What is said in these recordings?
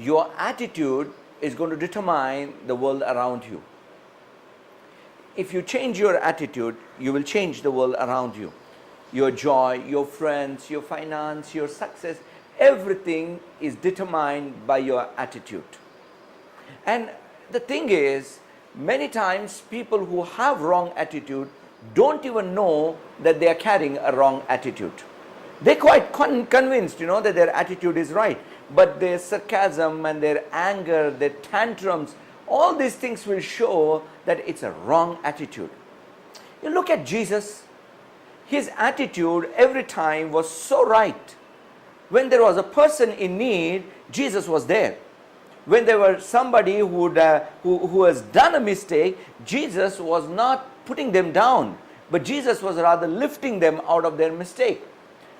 your attitude is going to determine the world around you. If you change your attitude, you will change the world around you. Your joy, your friends, your finance, your success, everything is determined by your attitude. And the thing is, many times people who have wrong attitude don't even know that they are carrying a wrong attitude. They're quite convinced, that their attitude is right. But their sarcasm and their anger, their tantrums, all these things will show that it's a wrong attitude. You look at Jesus, his attitude every time was so right. When there was a person in need, Jesus was there. When there was somebody who has done a mistake, Jesus was not putting them down, but Jesus was rather lifting them out of their mistake.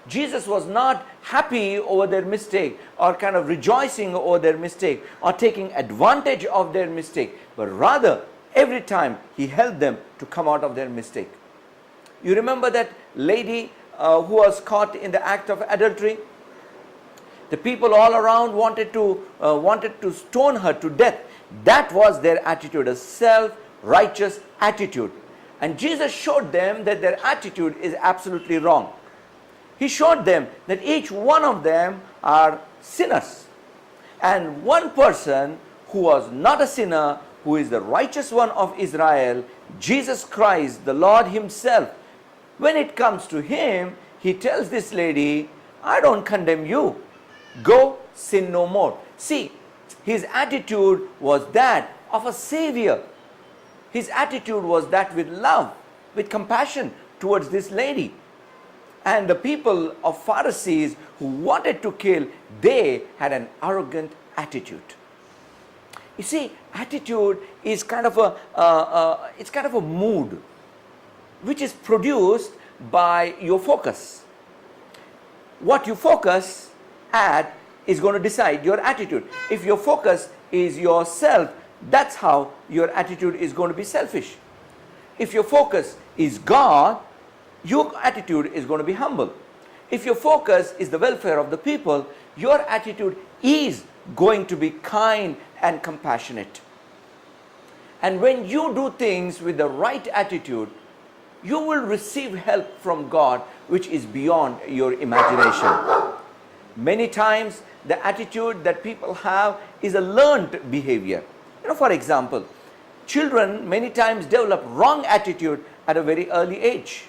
Jesus was not happy over their mistake or kind of rejoicing over their mistake or taking advantage of their mistake, but rather every time he helped them to come out of their mistake. You remember that lady who was caught in the act of adultery? The people all around wanted to stone her to death. That was their attitude, a self-righteous attitude. And Jesus showed them that their attitude is absolutely wrong. He showed them that each one of them are sinners. And one person who was not a sinner, who is the righteous one of Israel, Jesus Christ, the Lord himself, when it comes to him, he tells this lady, I don't condemn you. Go, sin no more. See, his attitude was that of a savior. His attitude was that with love, with compassion towards this lady. And the people of Pharisees who wanted to kill, they had an arrogant attitude. You see, attitude is kind of a mood which is produced by your focus. What you focus at is going to decide your attitude. If your focus is yourself, that's how your attitude is going to be selfish. If your focus is God, your attitude is going to be humble. If your focus is the welfare of the people, your attitude is going to be kind and compassionate. And when you do things with the right attitude, you will receive help from God which is beyond your imagination. Many times the attitude that people have is a learned behavior. For example, children many times develop wrong attitude at a very early age.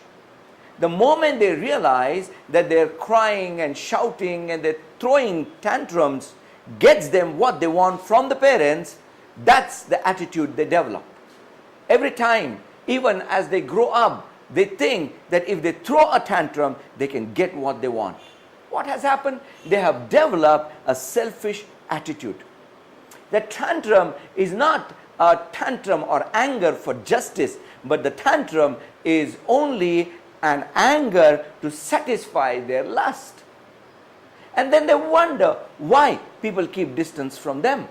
The moment they realize that they're crying and shouting and they're throwing tantrums gets them what they want from the parents, that's the attitude they develop. Every time, even as they grow up, they think that if they throw a tantrum, they can get what they want. What has happened? They have developed a selfish attitude. The tantrum is not a tantrum or anger for justice, but the tantrum is only an anger to satisfy their lust. And then they wonder why people keep distance from them.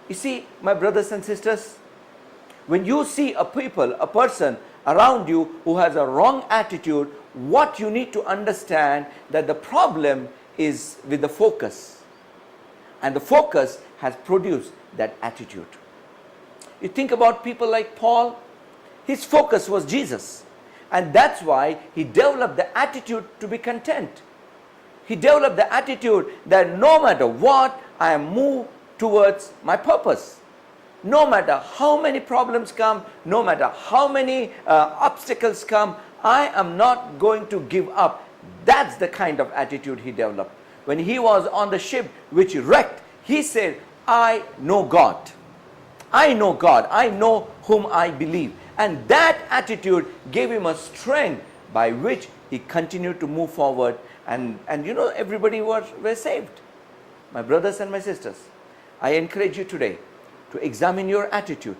You see, my brothers and sisters, when you see a person around you who has a wrong attitude, what you need to understand that the problem is with the focus. And the focus has produced that attitude. You think about people like Paul, his focus was Jesus. And that's why he developed the attitude to be content. He developed the attitude that no matter what, I am moved towards my purpose. No matter how many problems come, no matter how many obstacles come, I am not going to give up. That's the kind of attitude he developed. When he was on the ship which wrecked, he said, I know God. I know God. I know whom I believe. And that attitude gave him a strength by which he continued to move forward. And everybody were saved. My brothers and my sisters, I encourage you today to examine your attitude.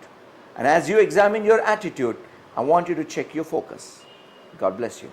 And as you examine your attitude, I want you to check your focus. God bless you.